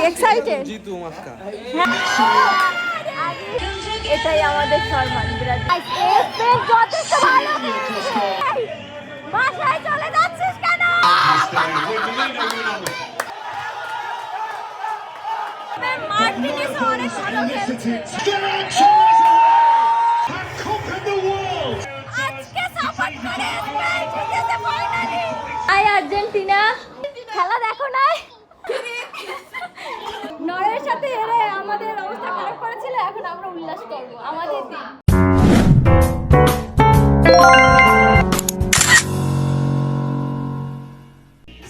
Excited Jitu Musca. এটাই আমাদের সম্মান স্পেন যথেষ্ট ভালো বাসায় চলে যাচ্ছিস কেন মার্টিনেজ অনেক ভালো খেলছে আজকে সাপোর্ট করে স্পেন জিতেছে ফাইনালি আই আর্জেন্টিনা খেলা দেখো না নরওয়ের সাথে হেরে আমাদের অবস্থা খারাপ করেছিল এখন আমরা উল্লাস করব আমাদের দিন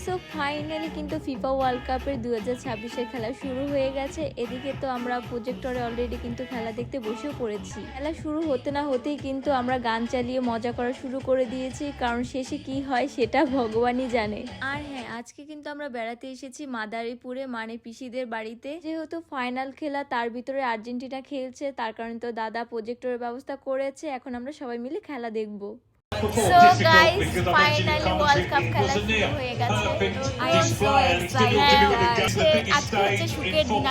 সো ফাইনালি কিন্তু ফিফা ওয়ার্ল্ড কাপের 2026-এর খেলা শুরু হয়ে গেছে। এদিকে তো আমরা প্রজেক্টরে অলরেডি কিন্তু খেলা দেখতে বসেও পড়েছি। খেলা শুরু হতে না হতেই কিন্তু আমরা গান চালিয়ে মজা করা শুরু করে দিয়েছি, কারণ শেষে কি হয় সেটা ভগবানই জানে। আর হ্যাঁ, আজকে কিন্তু আমরা বেড়াতে এসেছি মাদারীপুরে, মানে পিসিদের বাড়িতে। যেহেতু ফাইনাল খেলা, তার ভিতরে আর্জেন্টিনা খেলছে, তার কারণে তো দাদা প্রজেক্টরের ব্যবস্থা করেছে। এখন আমরা সবাই মিলে খেলা দেখবো। So guys, finally World Cup খেলা শুরু হয়ে গেছে। I am so excited. আজকে হচ্ছে সুখের দিন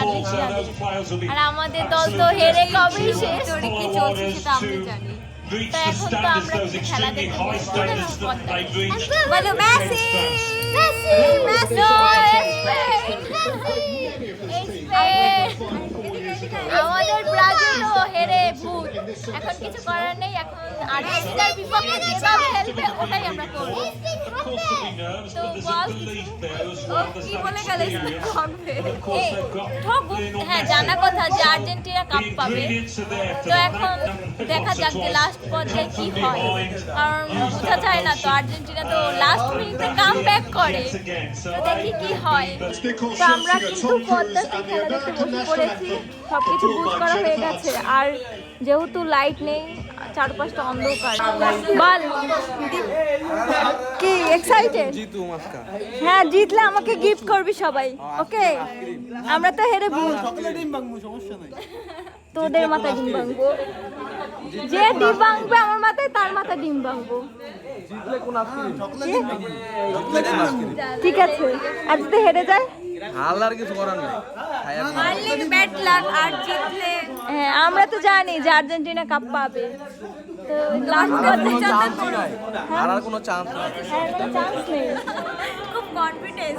আর আমাদের দল তো হেরে কবেই শেষ। কি চলছে সেটা আমরা জানি। তো এখন তো আমরা খেলা দেখতে বসবো। বলো মেসি মেসি মেসি আমাদের ব্রাজিলও হেরে ভূত। এখন কিছু করার নেই, এখন আর্জেন্টিনার বিপক্ষে যেভাবে খেলবে ওটাই আমরা করব। তো বল কি বলে গেলে হ্যাঁ, জানা কথা যে আর্জেন্টিনা কাপ পাবে। তো এখন দেখা যাক যে লাস্ট পর্যায়ে কি হয়, কারণ বোঝা যায় না তো। আর্জেন্টিনা তো লাস্ট মিনিটে কাম ব্যাক করে, তো দেখি কি হয়। তো আমরা কিন্তু পদ্মাতে খেলা দেখতে বসে পড়েছি, সবকিছু বুক করা হয়ে গেছে। আর যেহেতু লাইট নেই, চারপাশটা অন্ধকার। বল কি এক্সাইটেড? জিতু মাস্কা। হ্যাঁ, জিতলে আমাকে গিফট করবি সবাই, ওকে? আমরা তো হেরে ভুল, তোদের মাথায় ডিম ভাঙবো। যে ডিম ভাঙবে আমার মাথায়, তার মাথায় ডিম ভাঙবো। ঠিক আছে, আর যদি হেরে যায় হালার কিছু করার নাই। হারলে ব্যাড লাক, আর জিতলে হ্যাঁ, আমরা তো জানি যে আর্জেন্টিনা কাপ পাবে। তো লাস্ট পর্যন্ত হারার কোনো চান্স নাই। হ্যাঁ, কোনো চান্স নেই। খুব কনফিডেন্স।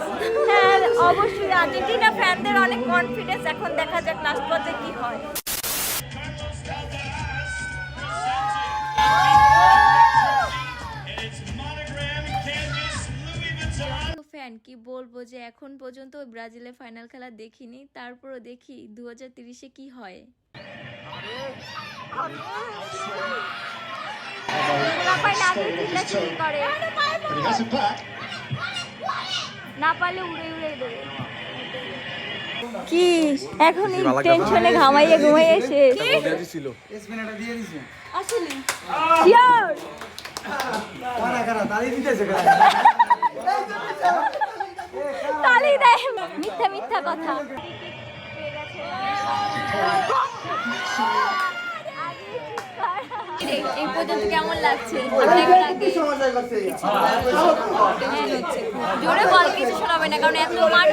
হ্যাঁ, অবশ্যই আর্জেন্টিনা ফ্যানদের অনেক কনফিডেন্স। এখন দেখা যাক লাস্ট পর্যায়ে কি হয়। ফ্যান কি বলবো যে এখন পর্যন্ত ব্রাজিলের ফাইনাল খেলা দেখিনি, তারপরও দেখি 2030-এ কি হয়। না পারলে উড়ে উড়ে দেবে। কি এখন টেনশনে ঘামাইয়ে ঘুমাইয়ে শেষ। ছিল আসলে শিওর তালি দেয়, মিথ্যা মিথ্যা কথা। এই পর্যন্ত কেমন লাগছে? জোরে বল, কিছু শোনাবে না, কারণ এত মাঠ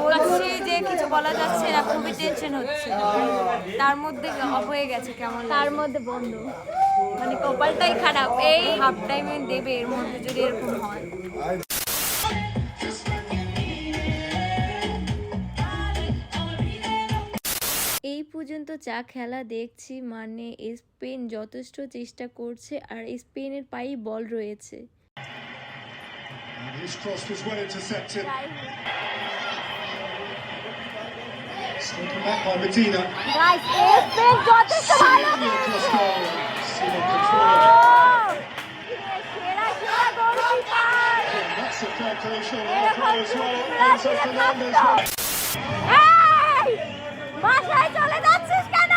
বলছি যে কিছু বলা যাচ্ছে না, খুবই টেনশন হচ্ছে। তার মধ্যে হয়ে গেছে কেমন, তার মধ্যে বন্ধ, মানে কপালটাই খারাপ। এই হাফ টাইমে দেবে, এর মধ্যে যদি এরকম হয়। এই পর্যন্ত যা খেলা দেখছি, মানে স্পেন যথেষ্ট চেষ্টা করছে, আর স্পেনের পায়েই বল রয়েছে। বাসায় চলে যাচ্ছিস কেন?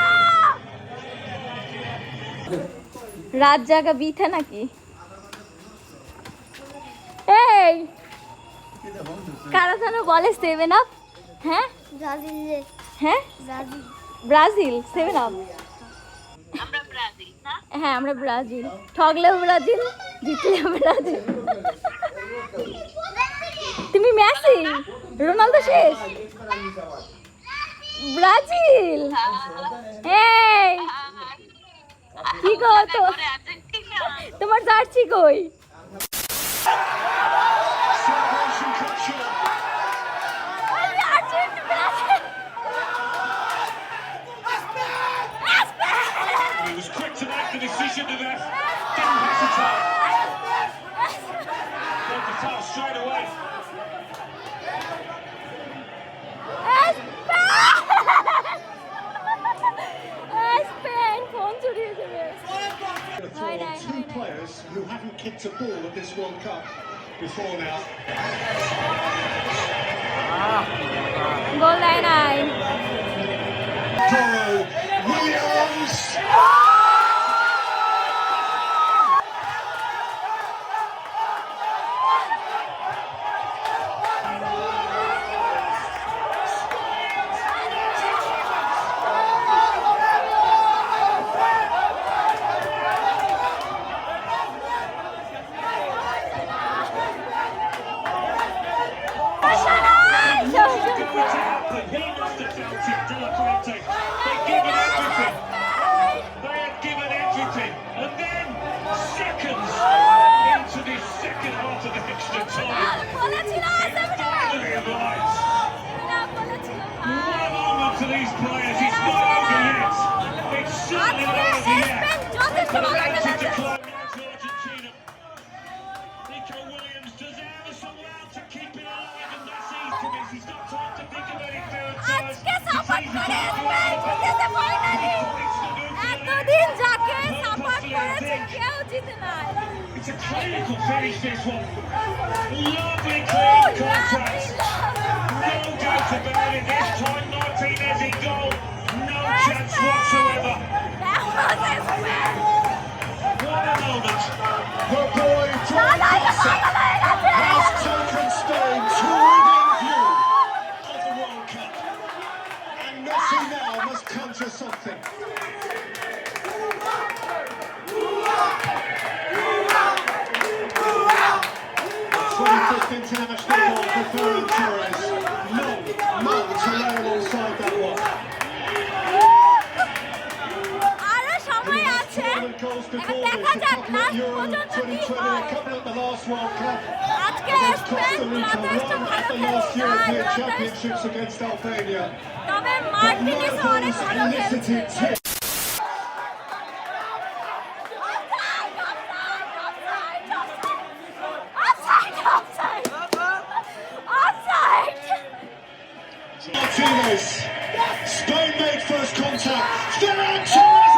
রাত জাগা বিথা নাকি? এই কারা যেন বলে 7 আপ? হ্যাঁ ব্রাজিল। হ্যাঁ ব্রাজিল 7 আপ। হ্যাঁ, আমরা ব্রাজিল। ঠগলেও ব্রাজিল, জিতলেও ব্রাজিল। তুমি মেসি, রোনালদো শেষ। ব্রাজিল। এই কি গো তো তোমার জার্সি কই? He was quick to make the decision to that. Didn't hesitate. Got the foul straight away. Spain phone চুরিয়ে দেবে। For two players who haven't kicked a ball at this World Cup before now. গোল দেয় নাই। Toro Williams. He must have felt it, De La Fuente. They'd given everything. They had given everything. And then, seconds into the second half of the extra time, finally arrives. One moment to these players. It's not over yet. It's certainly not over yet. But Atlantic to climb now to Argentina. Nico Williams does ever so well to keep it alive, and that's easy to miss. He's got time to think of any third time. এতদিন যাকে support করেছে কেউ জিতে নাই। It's a clinical finish, this one. Lovely clean contact. No doubt about it. This time Martinez in goal. No chance whatsoever. What a moment. The boy from Barca has taken Spain to within view of the World Cup. And Messi now must conjure something. The 25th international goal for Ferran Torres. None to lay alongside that one. আরো সময় আছে, Goals এখন before দেখা this, a যাক couple last at Euro পর্যন্ত কি 2020, হয়। a couple at the last World Cup. আজকে Against স্পেন Costa Rica, যথেষ্ট one ভালো at the last খেলেছে, European যথেষ্ট। Championships against Albania. তবে But মার্টিনেজ none of অনেক those ভালো খেলছে। elicited tips. Martinez. Spain made first contact. Ferran Torres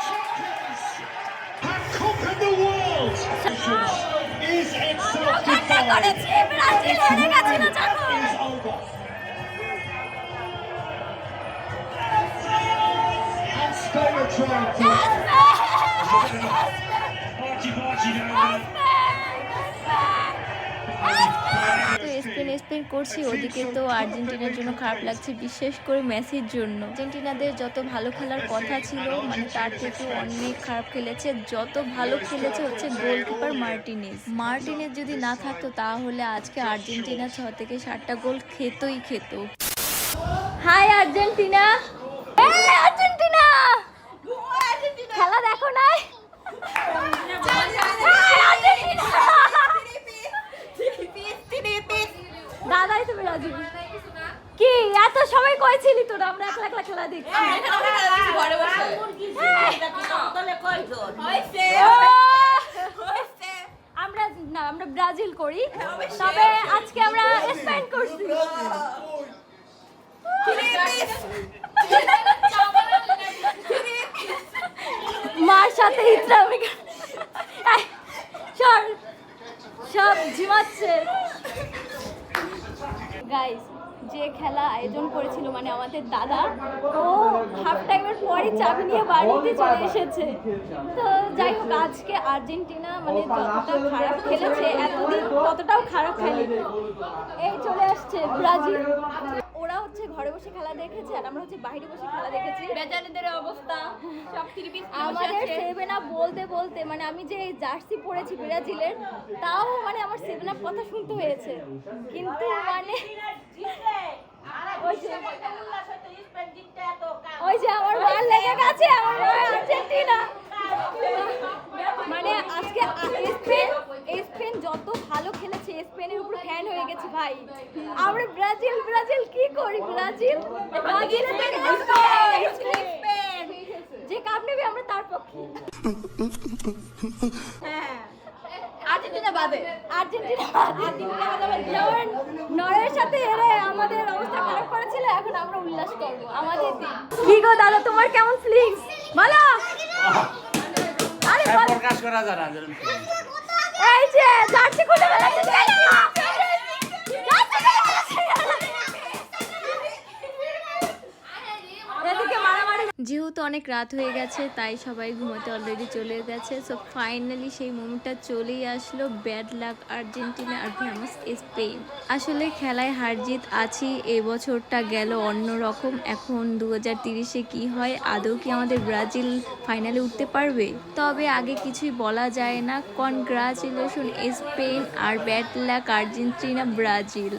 champions have conquered the world. Is itself defined. Brazil হেরে গেছিল যখন। Is over. And Spain are triumphant. Archie down there. তো Spain করছি, ওদিকে তো আর্জেন্টিনার জন্য খারাপ লাগছে, বিশেষ করে মেসির জন্য। আর্জেন্টিনাদের যত ভালো খেলার কথা ছিল মানে তার থেকে অনেক খারাপ খেলেছে। যত ভালো খেলেছে হচ্ছে গোলকিপার মার্টিনেজ যদি না থাকতো তাহলে আজকে আর্জেন্টিনা 6 থেকে 7টা গোল খেত। হাই আর্জেন্টিনা, আর্জেন্টিনা খেলা দেখো নাই? দাদাই তুমি রাজি কি? এত সময় কইছিলি তোরা আমরা একলা একলা খেলা দেখি। আমরা ব্রাজিল করি, তবে আজকে আমরা স্পেন করছি। মার সাথে ইসলামি সব ঝিমাচ্ছে। গাইস, যে খেলা আয়োজন করেছিল মানে আমাদের দাদা, ও হাফ টাইমের পরই চাবি নিয়ে বাড়িতে চলে এসেছে। তো যাই হোক, আজকে আর্জেন্টিনা মানে যতটা খারাপ খেলেছে এতদিন ততটাও খারাপ খেলেনি। এই চলে আসছে ব্রাজিল। ওরা হচ্ছে ঘরে বসে খেলা দেখেছে আর আমরা হচ্ছে বাইরে বসে খেলা দেখেছি। বেচারাদের অবস্থা সব আমাদের সেভেন আপ বলতে বলতে মানে আমি যে জার্সি পরেছি ব্রাজিলের, তাও মানে আমার সেভেন আপ কথা শুনতে হয়েছে। কিন্তু মানে ওই যে আমার মার লেগে গেছে, আমার মা আর্জেন্টিনা। মানে আজকে স্পেন যত ভালো খেলেছে, স্পেনের উপর ফ্যান হয়ে গেছে ভাই। আমরা ব্রাজিল কি করি, ব্রাজিল যে কাপ নেবে আমরা তার পক্ষে। আর্জেন্টিনা বাদে নরওয়ের সাথে হেরে আমাদের অবস্থা খারাপ করেছিল, এখন আমরা উল্লাস করবো আমাদের দিন। কি গো দাদা, তোমার কেমন ফিলিংস বলো? আরে প্রকাশ করা যায় না। এই যে জার্সি খুলে ফেলেছে, যেহেতু অনেক রাত হয়ে গেছে তাই সবাই ঘুমাতে অলরেডি চলে গেছে। সো ফাইনালি সেই মোমেন্টটা চলেই আসলো, ব্যাড লাক আর্জেন্টিনা আর ফেমাস স্পেন। আসলে খেলায় হার জিত আছি, এবছরটা গেল অন্যরকম। এখন 2030-এ কি হয়, আদৌ কি আমাদের ব্রাজিল ফাইনালে উঠতে পারবে? তবে আগে কিছুই বলা যায় না। কনগ্রাচুলেশন স্পেন আর ব্যাড লাক আর্জেন্টিনা ব্রাজিল।